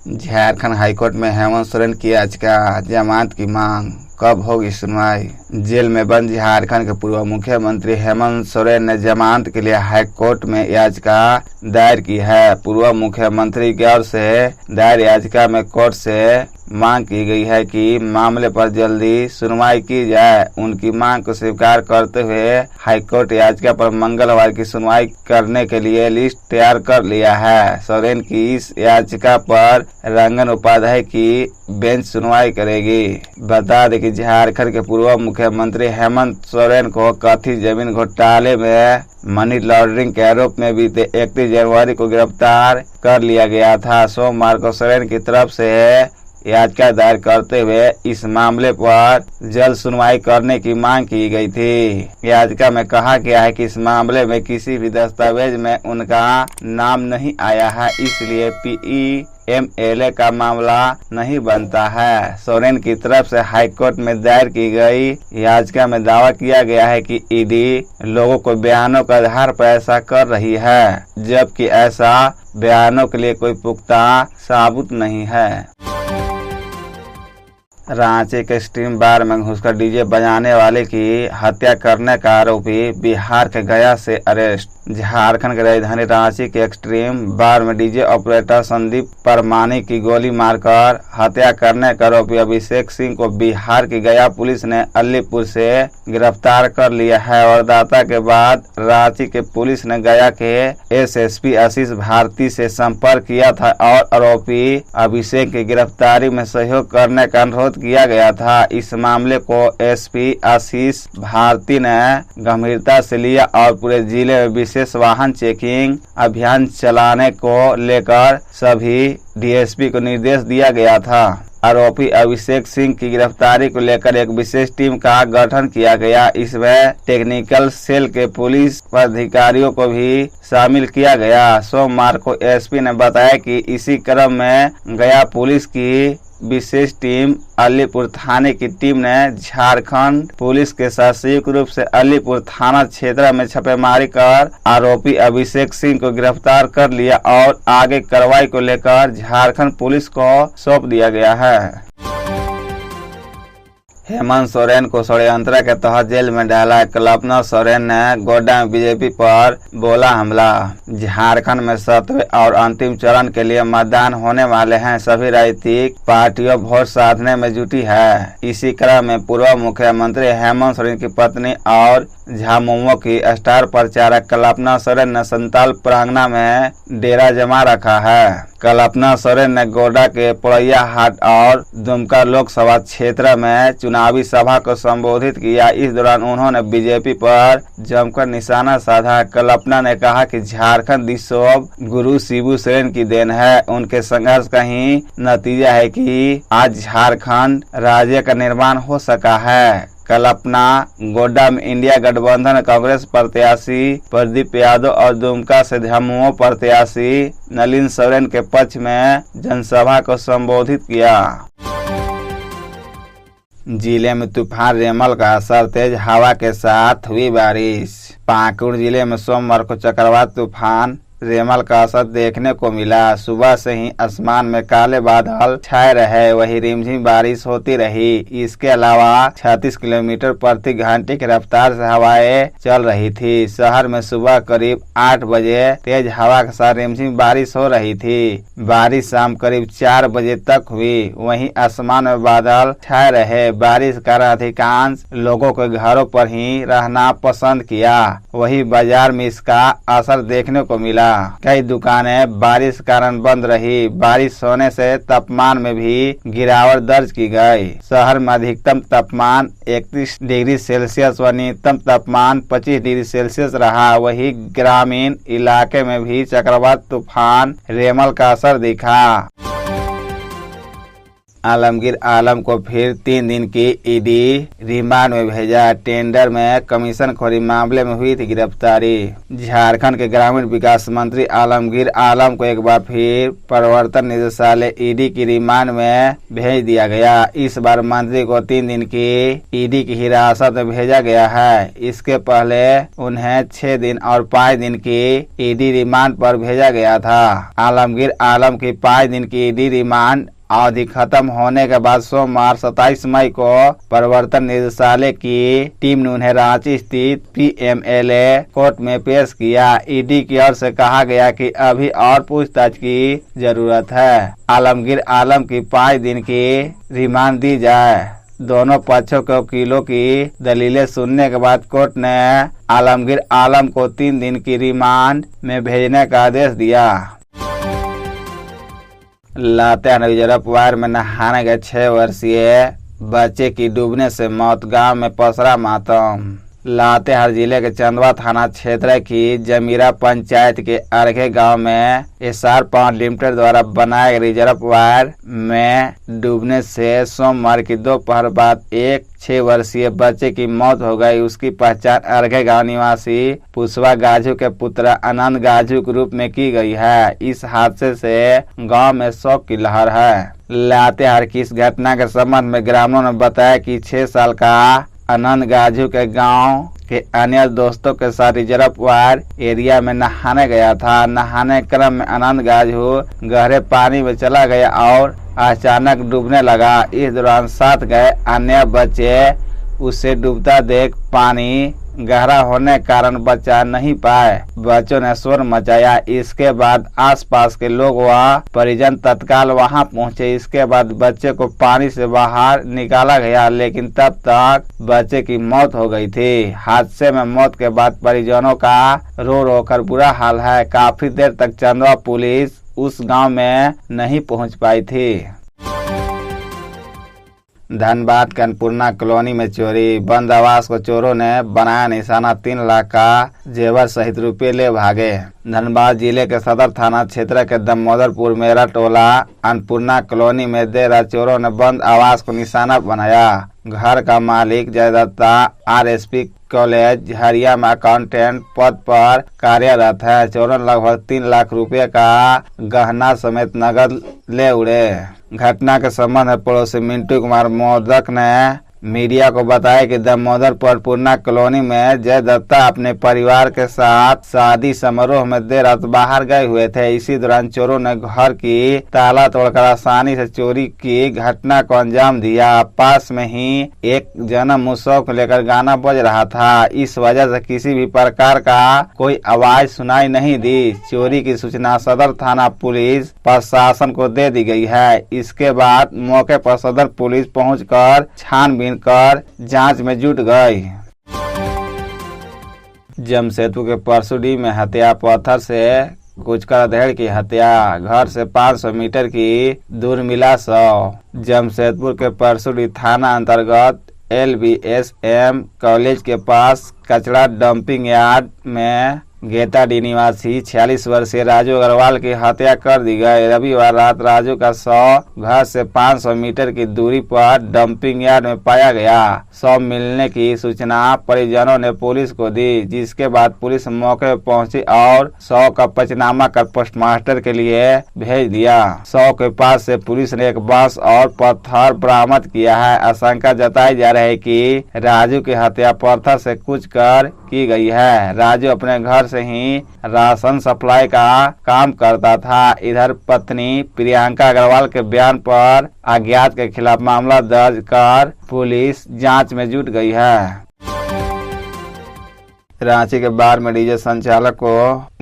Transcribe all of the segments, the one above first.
Jharkhand high court में हेमंत सोरेन की याचिका जमानत की मांग, कब होगी सुनवाई। जेल में बंद झारखंड के पूर्व मुख्यमंत्री हेमंत सोरेन ने जमानत के लिए हाईकोर्ट में याचिका दायर की है। पूर्व मुख्यमंत्री की ओर से दायर याचिका में कोर्ट से मांग की गई है कि मामले पर जल्दी सुनवाई की जाए। उनकी मांग को स्वीकार करते हुए हाईकोर्ट याचिका पर मंगलवार की सुनवाई करने के लिए लिस्ट तैयार कर लिया है। सोरेन की इस याचिका पर रंजन उपाध्याय की बेंच सुनवाई करेगी। बता दें कि झारखंड के पूर्व मुख्यमंत्री हेमंत सोरेन को कथित जमीन घोटाले में मनी लॉन्ड्रिंग के आरोप में बीते 31 जनवरी को गिरफ्तार कर लिया गया था। सोमवार को सोरेन की तरफ से याचिका दायर करते हुए इस मामले पर जल्द सुनवाई करने की मांग की गई थी। याचिका में कहा गया है कि इस मामले में किसी भी दस्तावेज में उनका नाम नहीं आया है, इसलिए PEMLA का मामला नहीं बनता है। सोरेन की तरफ से हाईकोर्ट में दायर की गई याचिका में दावा किया गया है कि ED लोगों को बयानों के आधार पर ऐसा कर रही है, जबकि ऐसा बयानों के लिए कोई पुख्ता सबूत नहीं है। रांची के स्ट्रीम बार में घुसकर डीजे बजाने वाले की हत्या करने का आरोपी बिहार के गया से अरेस्ट। झारखंड की राजधानी रांची के एक्सट्रीम बार में डीजे ऑपरेटर संदीप परमानी की गोली मारकर हत्या करने का आरोपी अभिषेक सिंह को बिहार की गया पुलिस ने अलीपुर से गिरफ्तार कर लिया है। वारदात के बाद रांची के पुलिस ने गया के SSP आशीष भारती से संपर्क किया था और आरोपी अभिषेक की गिरफ्तारी में सहयोग करने का अनुरोध किया गया था। इस मामले को SP आशीष भारती ने गंभीरता से लिया और पूरे जिले में विशेष वाहन चेकिंग अभियान चलाने को लेकर सभी DSP को निर्देश दिया गया था। आरोपी अभिषेक सिंह की गिरफ्तारी को लेकर एक विशेष टीम का गठन किया गया। इसमें टेक्निकल सेल के पुलिस अधिकारियों को भी शामिल किया गया। सोमवार को SP ने बताया कि इसी क्रम में गया पुलिस की विशेष टीम अलीपुर थाने की टीम ने झारखंड पुलिस के साथ संयुक्त रूप से अलीपुर थाना क्षेत्र में छापेमारी कर आरोपी अभिषेक सिंह को गिरफ्तार कर लिया और आगे कार्रवाई को लेकर झारखंड पुलिस को सौंप दिया गया है। हेमंत सोरेन को षड्यंत्र के तहत जेल में डाला। कल्पना सोरेन ने गोड्डा में BJP पर बोला हमला। झारखंड में 7वें और अंतिम चरण के लिए मतदान होने वाले हैं। सभी राजनीतिक पार्टियों वोट साधने में जुटी है। इसी क्रम में पूर्व मुख्यमंत्री हेमंत सोरेन की पत्नी और झामुमो की स्टार प्रचारक कल्पना सोरेन ने संताल प्रांगण में डेरा जमा रखा है। कल्पना सोरेन ने गोड्डा के पोड़ैया हाट और दुमका लोकसभा क्षेत्र में चुनावी सभा को संबोधित किया। इस दौरान उन्होंने BJP पर जमकर निशाना साधा। कल्पना ने कहा कि झारखंड दिशोब गुरु शिबू सोरेन की देन है। उनके संघर्ष का ही नतीजा है कि आज झारखंड राज्य का निर्माण हो सका है। कल्पना गोड्डा में इंडिया गठबंधन कांग्रेस प्रत्याशी प्रदीप यादव और दुमका से झामुमो प्रत्याशी नलिन सोरेन के पक्ष में जनसभा को संबोधित किया। जिले में तूफान रेमल का असर, तेज हवा के साथ हुई बारिश। पाकुड़ जिले में सोमवार को चक्रवात तूफान रेमल का असर देखने को मिला। सुबह से ही आसमान में काले बादल छाए रहे, वही रिमझिम बारिश होती रही। इसके अलावा 36 किलोमीटर प्रति घंटे की रफ्तार से हवाएं चल रही थी। शहर में सुबह करीब 8 बजे तेज हवा के साथ रिमझिम बारिश हो रही थी। बारिश शाम करीब 4 बजे तक हुई। वहीं आसमान में बादल छाए रहे। बारिश के कारण अधिकांश लोगों के घरों पर ही रहना पसंद किया। वही बाजार में इसका असर देखने को मिला। कई दुकानें बारिश के कारण बंद रही। बारिश होने से तापमान में भी गिरावट दर्ज की गई। शहर में अधिकतम तापमान 31 डिग्री सेल्सियस व न्यूनतम तापमान 25 डिग्री सेल्सियस रहा। वही ग्रामीण इलाके में भी चक्रवात तूफान रेमल का असर दिखा। आलमगीर आलम को फिर 3 दिन की ईडी रिमांड में भेजा। टेंडर में कमीशनखोरी मामले में हुई थी गिरफ्तारी। झारखंड के ग्रामीण विकास मंत्री आलमगीर आलम को एक बार फिर प्रवर्तन निदेशालय ईडी की रिमांड में भेज दिया गया। इस बार मंत्री को 3 दिन की ईडी की हिरासत में भेजा गया है। इसके पहले उन्हें 6 दिन और 5 दिन की ईडी रिमांड पर भेजा गया था। आलमगीर आलम की 5 दिन की ईडी रिमांड अवधि खत्म होने के बाद सोमवार 27 मई को प्रवर्तन निदेशालय की टीम ने उन्हें रांची स्थित पीएमएलए कोर्ट में पेश किया। ईडी की ओर से कहा गया कि अभी और पूछताछ की जरूरत है। आलमगीर आलम की 5 दिन की रिमांड दी जाए। दोनों पक्षों के वकीलों की दलीलें सुनने के बाद कोर्ट ने आलमगीर आलम को 3 दिन की रिमांड में भेजने का आदेश दिया। लातेहार रिजर्वायर में नहाने गए 6 वर्षीय बच्चे की डूबने से मौत। गांव में पसरा मातम। लातेहार जिले के चंदवा थाना क्षेत्र की जमीरा पंचायत के अर्घे गांव में एसआर पावर लिमिटेड द्वारा बनाए गए रिजर्वायर में डूबने से सोमवार की दोपहर बाद एक 6 वर्षीय बच्चे की मौत हो गई। उसकी पहचान अर्घे गांव निवासी पुष्पा गाजू के पुत्र आनंद गाजू के रूप में की गई है। इस हादसे से गांव में शोक की लहर है। लातेहार की इस घटना के संबंध में ग्रामीणों ने बताया कि 6 साल का आनंद गाजू के गांव के अन्य दोस्तों के साथ रिजर्वायर एरिया में नहाने गया था। नहाने क्रम में आनंद गाजू गहरे पानी में चला गया और अचानक डूबने लगा। इस दौरान साथ गए अन्य बच्चे उसे डूबता देख पानी गहरा होने के कारण बचा नहीं पाए। बच्चों ने शोर मचाया। इसके बाद आसपास के लोग व परिजन तत्काल वहां पहुंचे। इसके बाद बच्चे को पानी से बाहर निकाला गया, लेकिन तब तक बच्चे की मौत हो गई थी। हादसे में मौत के बाद परिजनों का रो रो कर बुरा हाल है। काफी देर तक चंदवा पुलिस उस गांव में नहीं पहुंच पाई थी। धनबाद के अन्नपूर्णा कॉलोनी में चोरी। बंद आवास को चोरों ने बनाया निशाना। 3 लाख का जेवर सहित रुपये ले भागे। धनबाद जिले के सदर थाना क्षेत्र के दामोदरपुर मेरा टोला अन्नपूर्णा कॉलोनी में देर रात चोरों ने बंद आवास को निशाना बनाया। घर का मालिक जयदत्ता आरएसपी कॉलेज हरिया में अकाउंटेंट पद पर कार्यरत है। चोरों ने लगभग 3 लाख रुपए का गहना समेत नकद ले उड़े। घटना के संबंध में पड़ोसी मिंटू कुमार मोदक ने मीडिया को बताया कि दामोदरपुर पूर्णा कॉलोनी में जयदत्ता अपने परिवार के साथ शादी समारोह में देर रात बाहर गए हुए थे। इसी दौरान चोरों ने घर की ताला तोड़कर आसानी से चोरी की घटना को अंजाम दिया। पास में ही एक जन्म उत्सव को लेकर गाना बज रहा था। इस वजह से किसी भी प्रकार का कोई आवाज सुनाई नहीं दी। चोरी की सूचना सदर थाना पुलिस प्रशासन को दे दी गई है। इसके बाद मौके पर सदर पुलिस पहुंचकर छानबीन कर जांच में जुट गई। जमशेदपुर के परसुडी में हत्या। पत्थर से कुचकर अधेड़ की हत्या। घर से 500 मीटर की दूर मिला शव। जमशेदपुर के परसुडी थाना अंतर्गत LBSM कॉलेज के पास कचरा डंपिंग यार्ड में गेताडी निवासी 46 वर्षीय राजू अग्रवाल की हत्या कर दी गई। रविवार रात राजू का शव घर से 500 मीटर की दूरी पर डंपिंग यार्ड में पाया गया। शव मिलने की सूचना परिजनों ने पुलिस को दी, जिसके बाद पुलिस मौके पर पहुंची और शव का पंचनामा कर पोस्टमार्टम के लिए भेज दिया। शव के पास से पुलिस ने एक बांस और पत्थर बरामद किया है। आशंका जताई जा रही है कि राजू की हत्या पत्थर से कुचकर की गई है। राजू अपने घर से ही राशन सप्लाई का काम करता था। इधर पत्नी प्रियंका अग्रवाल के बयान पर अज्ञात के खिलाफ मामला दर्ज कर पुलिस जांच में जुट गई है। रांची के बार में डीजे संचालक को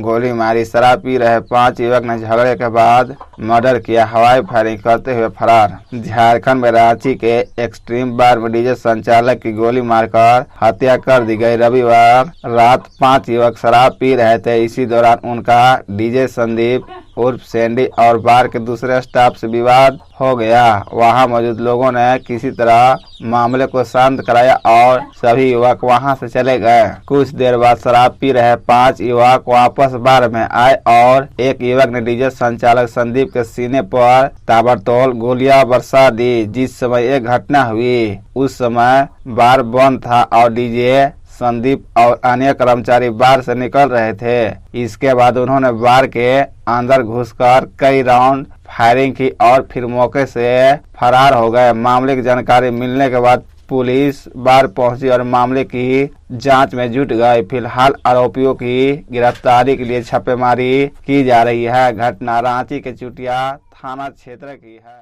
गोली मारी। शराब पी रहे 5 युवक ने झगड़े के बाद मर्डर किया। हवाई फायरिंग करते हुए फरार। झारखंड में रांची के एक्सट्रीम बार में डीजे संचालक की गोली मारकर हत्या कर दी गई। रविवार रात 5 युवक शराब पी रहे थे। इसी दौरान उनका डीजे संदीप उर्फ सैंडी और बार के दूसरे स्टाफ से विवाद हो गया। वहां मौजूद लोगों ने किसी तरह मामले को शांत कराया और सभी युवक वहां से चले गए। कुछ देर बाद शराब पी रहे 5 युवक वापस बार में आए और एक युवक ने डीजे संचालक संदीप संदीप के सीने पर ताबड़तोड़ गोलियां बरसा दी। जिस समय यह घटना हुई उस समय बार बंद था और डीजे संदीप और अन्य कर्मचारी बार से निकल रहे थे। इसके बाद उन्होंने बार के अंदर घुसकर कई राउंड फायरिंग की और फिर मौके से फरार हो गए। मामले की जानकारी मिलने के बाद पुलिस बार पहुंची और मामले की जांच में जुट गई। फिलहाल आरोपियों की गिरफ्तारी के लिए छापेमारी की जा रही है। घटना रांची के चुटिया थाना क्षेत्र की है।